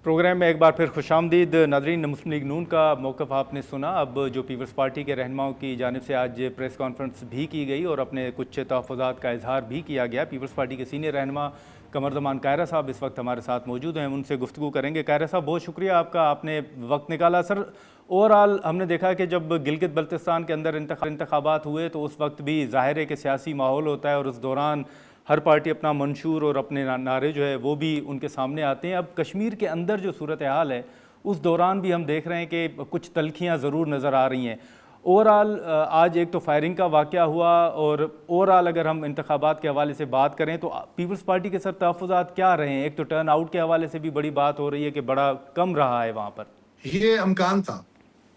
Programme में एक बार फिर खुशामदीद नाज़रीन। मुस्लिम लीग नून का मौक़िफ़ आपने सुना। अब जो पीपल्स पार्टी के रहनुमाओं की जानिब से आज प्रेस कॉन्फ्रेंस भी की गई और अपने कुछ तहफ़्फ़ुज़ात का इजहार भी किया गया। पीपल्स पार्टी के सीनियर रहनुमा कमरजमान कायरा साहब इस वक्त हमारे साथ मौजूद हैं, उनसे गुफ्तगू करेंगे। कायरा साहब, बहुत शुक्रिया आपका, आपने वक्त निकाला। सर, ओवरऑल हमने देखा कि जब गिलगित बल्तिस्तान के अंदर इंतखाबात हुए तो उस वक्त भी ज़ाहिर है कि सियासी माहौल होता है और उस दौरान हर पार्टी अपना मंशूर और अपने नारे जो है वो भी उनके सामने आते हैं। अब कश्मीर के अंदर जो सूरत हाल है उस दौरान भी हम देख रहे हैं कि कुछ तल्खियाँ ज़रूर नज़र आ रही हैं। ओवरऑल आज एक तो फायरिंग का वाक़या हुआ और ओवरऑल अगर हम इंतखाबात के हवाले से बात करें तो पीपल्स पार्टी के सर तहफ़्फ़ुज़ात क्या रहे हैं? एक तो टर्न आउट के हवाले से भी बड़ी बात हो रही है कि बड़ा कम रहा है वहाँ पर। ये अमकान था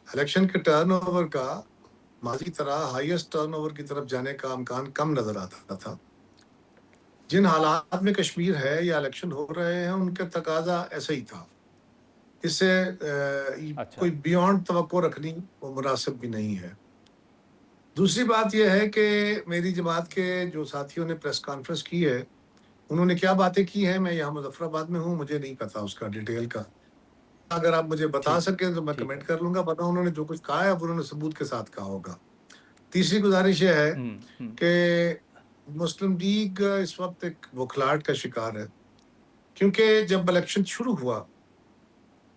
इलेक्शन के टर्नओवर का, माजी तरह हाईएस्ट टर्नओवर की तरफ जाने का अमकान कम नजर आता था। जिन हालात में कश्मीर है या इलेक्शन हो रहे हैं उनका तकाजा ऐसा ही था। इससे अच्छा। कोई बियॉन्ड तवक्को रखनी वो मुनासिब भी नहीं है। दूसरी बात यह है कि मेरी जमात के जो साथियों ने प्रेस कॉन्फ्रेंस की है, उन्होंने क्या बातें की हैं, मैं यहाँ मुजफ्फराबाद में हूँ, मुझे नहीं पता उसका डिटेल का। अगर आप मुझे बता ठीक है, सकें तो मैं ठीक कमेंट है। कर लूंगा, वरना उन्होंने जो कुछ कहा है अब उन्होंने सबूत के साथ कहा होगा। तीसरी गुजारिश ये है हम्म, हम्म, कि मुस्लिम लीग इस वक्त एक बुखलाहट का शिकार है, क्योंकि जब इलेक्शन शुरू हुआ,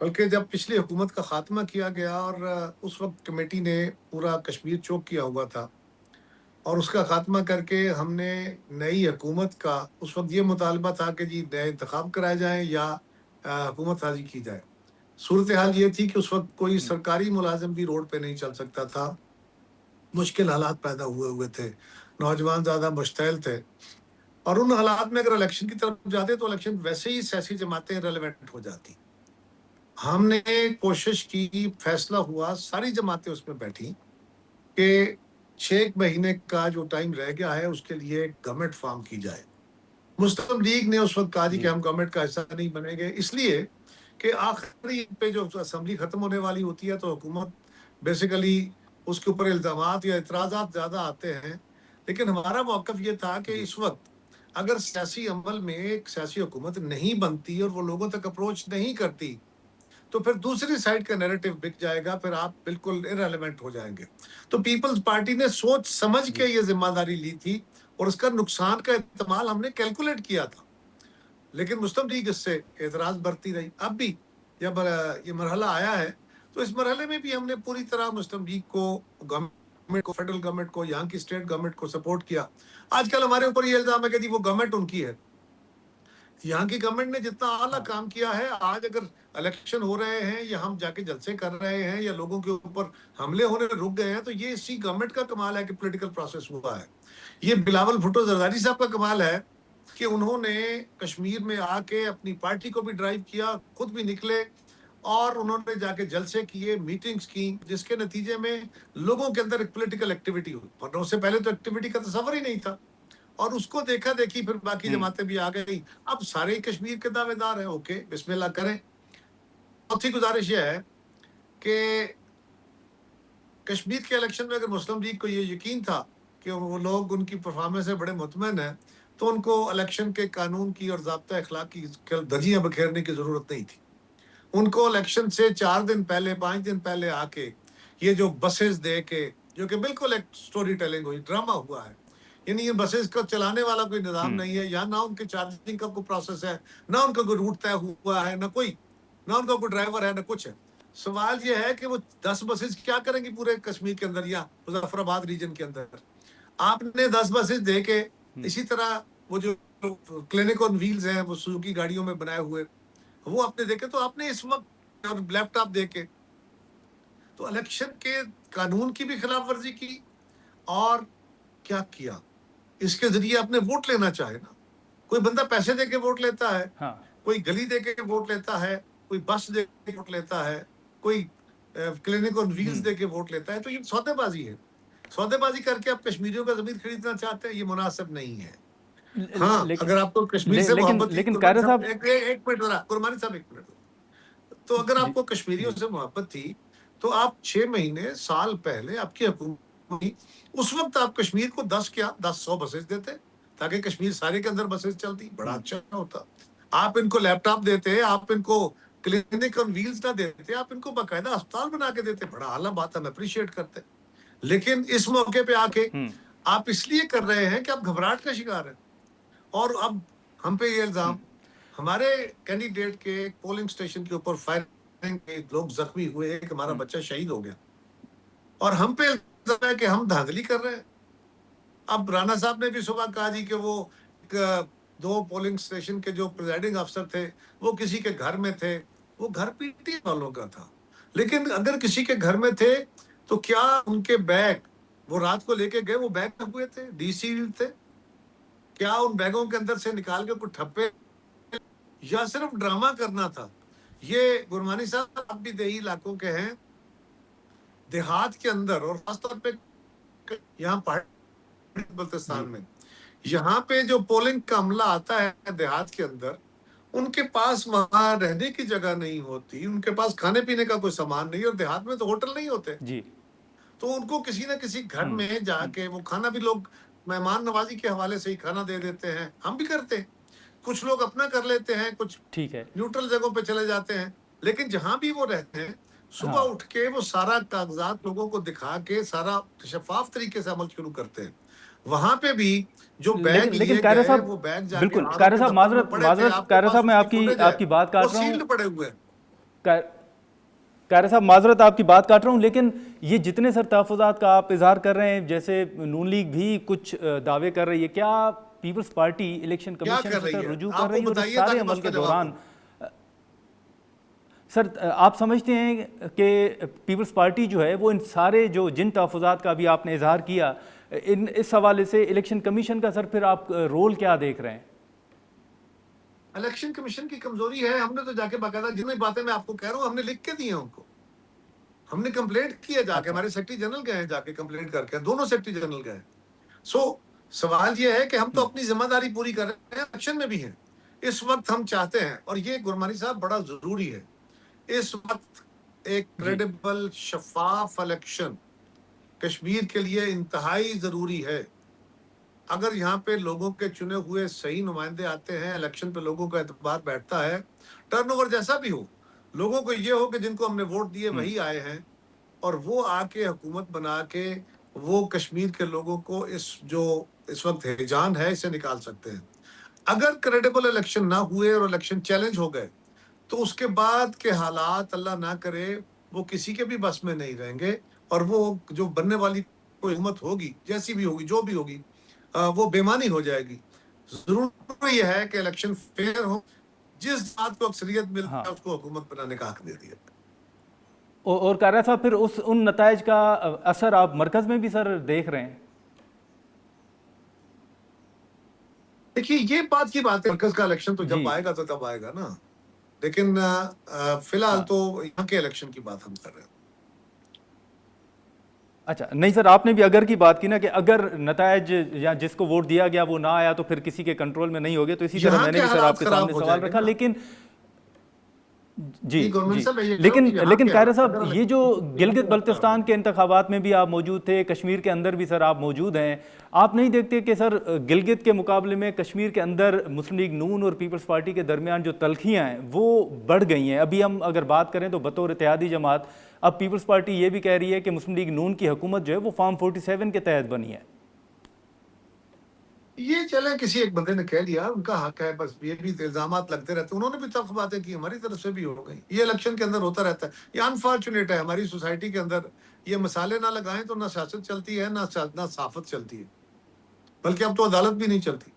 बल्कि जब पिछली हुकूमत का खात्मा किया गया और उस वक्त कमेटी ने पूरा कश्मीर चौक किया हुआ था और उसका खात्मा करके हमने नई हुकूमत का उस वक्त ये मुतालबा था कि जी नए इंतखाब कराए जाएं या हुकूमत साजी की जाए। सूरत हाल ये थी कि उस वक्त कोई हम्म, सरकारी मुलाजिम भी रोड पे नहीं चल सकता था। मुश्किल हालात पैदा हुए हुए थे, नौजवान ज्यादा मुश्तैल थे और उन हालात में अगर इलेक्शन की तरफ जाते तो इलेक्शन वैसे ही सियासी जमातें रेलेवेंट हो जाती। हमने कोशिश की, फैसला हुआ, सारी जमातें उसमें बैठी कि 6 महीने का जो टाइम रह गया है उसके लिए गवर्नमेंट फॉर्म की जाए। मुस्लिम लीग ने उस वक्त कहा जी कि जी, हम गवर्नमेंट का हिस्सा नहीं बनेंगे, इसलिए कि आखिरी पे जो असेंबली खत्म होने वाली होती है तो हुकूमत बेसिकली उसके ऊपर इल्जामात या इतराजात ज्यादा आते हैं। लेकिन हमारा मौकफ ये था कि जी, इस वक्त अगर सियासी अमल में एक सियासी हुकूमत नहीं बनती और वो लोगों तक अप्रोच नहीं करती तो फिर दूसरी साइड का नैरेटिव बिक जाएगा, फिर आप बिल्कुल इररिलेवेंट हो जाएंगे। तो पीपल्स पार्टी ने सोच समझ के जी, ये जिम्मेदारी ली थी और उसका नुकसान का इस्तेमाल हमने कैलकुलेट किया था। लेकिन मुस्लिम लीग इससे एतराज बरती रही। अब भी जब ये मरहला आया है तो इस मरहले में भी हमने पूरी तरह मुस्लिम लीग को, गवर्नमेंट को, फेडरल गवर्नमेंट को, यहाँ की स्टेट गवर्नमेंट को सपोर्ट किया। आजकल हमारे ऊपर ये इल्जाम है कि जी वो गवर्नमेंट उनकी है। यहाँ की गवर्नमेंट ने जितना आला हाँ, काम किया है, आज अगर इलेक्शन हो रहे हैं या हम जाके जलसे कर रहे हैं या लोगों के ऊपर हमले होने रुक गए हैं, तो ये इसी गवर्नमेंट का कमाल है कि पॉलिटिकल प्रोसेस हुआ है। ये बिलावल भुट्टो जरदारी साहब का कमाल है कि उन्होंने कश्मीर में आके अपनी पार्टी को भी ड्राइव किया, खुद भी निकले और उन्होंने जाके जलसे किए, मीटिंग्स की, जिसके नतीजे में लोगों के अंदर एक पॉलिटिकल एक्टिविटी हुई, वरना उससे पहले तो एक्टिविटी का तस्वर ही नहीं था। और उसको देखा देखी फिर बाकी हम्म, जमातें भी आ गई। अब सारे ही कश्मीर के दावेदार हैं, ओके बिस्मिल्लाह करें। चौथी गुजारिश ये है कि कश्मीर के इलेक्शन में अगर मुस्लिम लीग को ये यकीन था कि वो लोग उनकी परफॉर्मेंस से बड़े मुतमईन हैं, तो उनको इलेक्शन के कानून की और ज़ाब्ता अखलाक की धज्जियां बखेरने की जरूरत नहीं थी। उनको इलेक्शन से 4 दिन पहले, 5 दिन पहले आके ये जो बसेस दे के, जो कि बिल्कुल एक स्टोरी टेलिंग हुई, ड्रामा हुआ है। यानी ये बसेस को चलाने वाला कोई निजाम हम्म, नहीं है, या ना उनके चार्जिंग का कोई प्रोसेस है, ना उनका कोई रूट तय हुआ है, ना उनका कोई ड्राइवर है, ना कुछ है। सवाल ये है कि वो 10 बसेस क्या करेंगी पूरे कश्मीर के अंदर या मुजफ्फराबाद रीजन के अंदर। आपने 10 बसेस दे के, हम्म, इसी तरह वो जो क्लिनिक ऑन व्हील्स है वो सुजुकी गाड़ियों में बनाए हुए, वो आपने देखे, तो आपने इस वक्त और लैपटॉप देके तो इलेक्शन के कानून की भी खिलाफ वर्जी की। और क्या किया, इसके जरिए आपने वोट लेना चाहे ना, कोई बंदा पैसे दे के वोट लेता है, हाँ, कोई गली दे के वोट लेता है, कोई बस दे के वोट लेता है, कोई क्लिनिक ऑन व्हील्स हम्म। दे के वोट लेता है, तो ये सौदेबाजी है। सौदेबाजी करके आप कश्मीरियों का जमीन खरीदना चाहते हैं, ये मुनासिब नहीं है। हाँ, लेकिन अगर आपको कश्मीर से लेकिन मोहब्बत थी, लेकिन कुरबानी कायरा साहब, साहब। एक मिनट जरा, कुरबानी साहब एक मिनट, तो अगर जी, आपको कश्मीरियों जी, से मोहब्बत थी तो आप 6 महीने, साल पहले आपकी हुकूमत थी, उस वक्त आप कश्मीर को 10 क्या 10 100 बसेस देते, ताकि कश्मीर सारे के अंदर बसेस चलती, बड़ा हम्म, अच्छा होता। आप इनको लैपटॉप देते, आप इनको क्लिनिक ऑन व्हील्स ना देते, आप इनको बाकायदा अस्पताल बना के देते, बड़ा आला बात, हम अप्रिशिएट करते। लेकिन इस मौके पे आके आप इसलिए कर रहे हैं कि आप घबराहट का शिकार हैं। और अब हम पे ये इल्जाम, हमारे कैंडिडेट के पोलिंग स्टेशन के ऊपर फायरिंग के लोग जख्मी हुए कि हमारा बच्चा शहीद हो गया, और हम पे इल्जाम है कि हम धांधली कर रहे हैं। अब राणा साहब ने भी सुबह कहा जी कि वो दो पोलिंग स्टेशन के जो प्रिजाइडिंग अफसर थे वो किसी के घर में थे, वो घर पीटी वालों का था। लेकिन अगर किसी के घर में थे तो क्या उनके बैग वो रात को लेके गए, वो बैग हुए थे, डीसी थे, क्या उन बैगों के अंदर से निकाल के कुछ ठप्पे, या सिर्फ ड्रामा करना था? ये गुरमानी साहब, आप भी देही इलाकों के हैं, देहात के अंदर और खासतौर पे यहाँ पहाड़ी बल्तिस्तान में, यहाँ पे जो पोलिंग का अमला आता है देहात के अंदर, उनके पास वहां रहने की जगह नहीं होती, उनके पास खाने पीने का कोई सामान नहीं, और देहात में तो होटल नहीं होते जी। तो उनको किसी ना किसी घर में जाके वो खाना भी, लोग मेहमान नवाजी के हवाले से ही खाना दे देते हैं, हम भी करते हैं, कुछ लोग अपना कर लेते हैं, कुछ ठीक है, न्यूट्रल जगहों पे चले जाते हैं। लेकिन जहां भी वो रहते हैं, सुबह उठ के वो सारा कागजात लोगों को दिखा के सारा शफाफ तरीके से अमल शुरू करते हैं। वहां पे भी जो बैग लेकिन लिए कायरा गए, साहब, वो बैग जाके बिल्कुल आर कायरा के साहब, दफ्तर में माजरत पड़े थे, माजरत आपके कायरा पास साहब, मैं उसकी फुटेज है, आपकी बात काट वो रहा हूँ। सील्ड पड़े हुए हैं। कायरा साहब, माजरत आपकी बात काट रहा हूँ, लेकिन ये जितने सर तहफ़्फ़ुज़ात का आप इजहार कर रहे हैं, जैसे नून लीग भी कुछ दावे कर रही है, क्या पीपल्स पार्टी इलेक्शन कमीशन से सर रुजू कर रही है? और इस सारे अमल के दौरान सर आप समझते हैं कि पीपल्स पार्टी जो है वो इन सारे जो जिन तहफ़्फ़ुज़ात का भी आपने इजहार किया, इस हवाले से इलेक्शन कमीशन का सर फिर आप रोल क्या देख रहे हैं? इलेक्शन कमीशन की कमजोरी है, हमने तो जाके बाकायदा जितनी बातें मैं आपको कह रहा हूँ हमने लिख के दी है उनको, हमने कंप्लेंट किया जाके, हमारे सेक्रेटरी जनरल गए हैं जाके कंप्लेंट करके, दोनों सेक्रेटरी जनरल गए। सो सवाल ये है कि हम तो अपनी जिम्मेदारी पूरी कर रहे हैं, एक्शन में भी हैं। इस वक्त हम चाहते हैं, और ये गुरमानी साहब बड़ा जरूरी है, इस वक्त एक क्रेडिबल शफाफ इलेक्शन कश्मीर के लिए इंतहाई जरूरी है। अगर यहाँ पे लोगों के चुने हुए सही नुमाइंदे आते हैं, इलेक्शन पे लोगों का एतबार बैठता है, टर्नओवर जैसा भी हो, लोगों को ये हो कि जिनको हमने वोट दिए वही आए हैं, और वो आके हुकूमत बना के वो कश्मीर के लोगों को इस जो इस वक्त हिजान है इसे निकाल सकते हैं। अगर क्रेडिबल इलेक्शन ना हुए और इलेक्शन चैलेंज हो गए तो उसके बाद के हालात, अल्लाह ना करे, वो किसी के भी बस में नहीं रहेंगे, और वो जो बनने वाली कोई हुकूमत होगी, जैसी भी होगी, जो भी होगी, वो बेमानी हो जाएगी। जरूरी यह है कि इलेक्शन फेयर हो, जिस बात को अक्सरियत मिलती है उसको हुकूमत बनाने का हक दे दिया। और कायरा साहब, फिर उन नताइज का असर आप मरकज में भी सर देख रहे हैं? देखिए, ये बात की बात है, मरकज का इलेक्शन तो जब आएगा तो तब आएगा ना, लेकिन फिलहाल तो यहाँ के इलेक्शन की बात हम कर रहे हैं। अच्छा, नहीं सर, आपने भी अगर की बात की ना कि अगर नताइज या जिसको वोट दिया गया वो ना आया तो फिर किसी के कंट्रोल में नहीं होगे, तो इसी तरह मैंने भी सर आपके सामने सवाल रखा। लेकिन जी, लेकिन कायरा साहब, ये जो गिलगित बल्तिस्तान के इंतखाबात में भी आप मौजूद थे, कश्मीर के अंदर भी सर आप मौजूद हैं, आप नहीं देखते कि सर गिलगित के मुकाबले में कश्मीर के अंदर मुस्लिम लीग नून और पीपल्स पार्टी के दरमियान जो तलखियाँ हैं वो बढ़ गई हैं? अभी हम अगर बात करें तो बतौर इत्तेहादी जमात अब पीपल्स पार्टी ये भी कह रही है कि मुस्लिम लीग नून की हुकूमत जो है वो फॉर्म 47 के तहत बनी है। ये चले, किसी एक बंदे ने कह लिया, उनका हक है, बस ये भी इल्जामात लगते रहते, उन्होंने भी तख्त बातें की, हमारी तरफ से भी हो गई, ये इलेक्शन के अंदर होता रहता है। ये अनफॉर्चुनेट है, हमारी सोसाइटी के अंदर ये मसाले ना लगाएं तो ना सियासत चलती है, ना साफत चलती है, बल्कि अब तो अदालत भी नहीं चलती।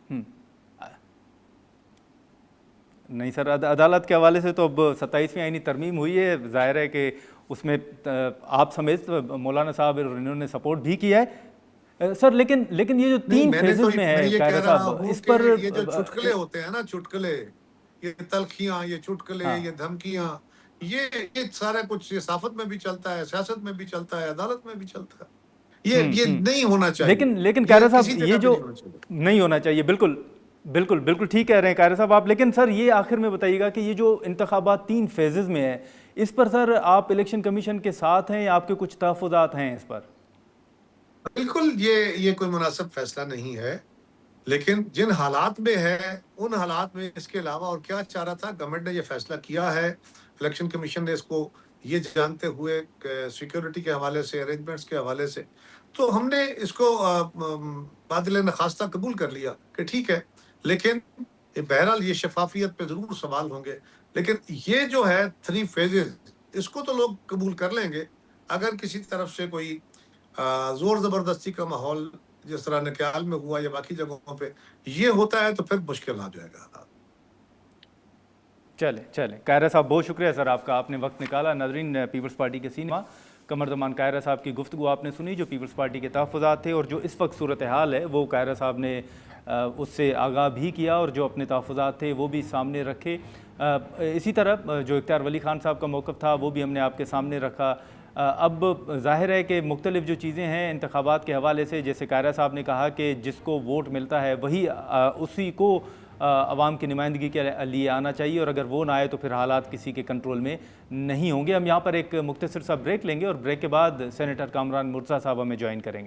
नहीं सर, अदालत के हवाले से तो अब 27वीं आईनी तरमीम हुई है, जाहिर है कि उसमें आप समेत मौलाना साहब और इन्होंने सपोर्ट भी किया है सर। लेकिन ये जो 3 फेजेस में है कायरा साहब, इस पर ये जो चुटकुले होते हैं ना, चुटकुले, ये तलखियां, ये चुटकुले, ये धमकियां, ये सारा कुछ ये साफत में भी चलता है, सियासत में भी चलता है, अदालत में भी चलता है। ये नहीं होना चाहिए। लेकिन कायरा साहब, ये जो नहीं होना चाहिए, बिल्कुल ठीक कह रहे हैं कायरा साहब आप। लेकिन सर ये आखिर में बताइएगा कि ये जो इंतखाबात 3 फेजेस में है, इस पर सर आप इलेक्शन कमीशन के साथ हैं या आपके कुछ तहफ़्फ़ुज़ात हैं इस पर? बिल्कुल, ये कोई मुनासिब फैसला नहीं है। लेकिन जिन हालात में है, उन हालात में इसके अलावा और क्या चाह रहा था? गवर्नमेंट ने ये फैसला किया है, इलेक्शन कमीशन ने इसको ये जानते हुए सिक्योरिटी के हवाले से, अरेंजमेंट्स के हवाले से, तो हमने इसको बादल नखास्ता कबूल कर लिया कि ठीक है। लेकिन बहरहाल ये शफाफियत पे ज़रूर सवाल होंगे। लेकिन ये जो है 3 फेजेज़, इसको तो लोग कबूल कर लेंगे। अगर किसी तरफ से कोई ज़ोर ज़बरदस्ती का माहौल जिस तरह नक्याल में हुआ या बाकी जगहों पे, ये होता है तो फिर मुश्किल आ जाएगा। चले चले कायरा साहब, बहुत शुक्रिया सर आपका, आपने वक्त निकाला। नाज़रीन, पीपल्स पार्टी के सीनियर कमरजमान कायरा साहब की गुफ्तगू आपने सुनी, जो पीपल्स पार्टी के तहफ़्फ़ुज़ात थे और जो इस वक्त सूरत हाल है वो कायरा साहब ने उससे आगाह भी किया और जो अपने तहफ़्फ़ुज़ात थे वो भी सामने रखे। इसी तरह जो इख्तियार वली खान साहब का मौक़िफ़ था वो भी हमने आपके सामने रखा। अब ज़ाहिर है कि मुख्तलिफ़ जो चीज़ें हैं इंतख़ाबात के हवाले से, जैसे कायरा साहब ने कहा कि जिसको वोट मिलता है वही उसी को अवाम की नुमाइंदगी के लिए आना चाहिए, और अगर वो ना आए तो फिर हालात किसी के कंट्रोल में नहीं होंगे। हम यहाँ पर एक मुख्तसर सा ब्रेक लेंगे और ब्रेक के बाद सेनेटर कामरान मुर्तज़ा साहब हमें ज्वाइन करेंगे।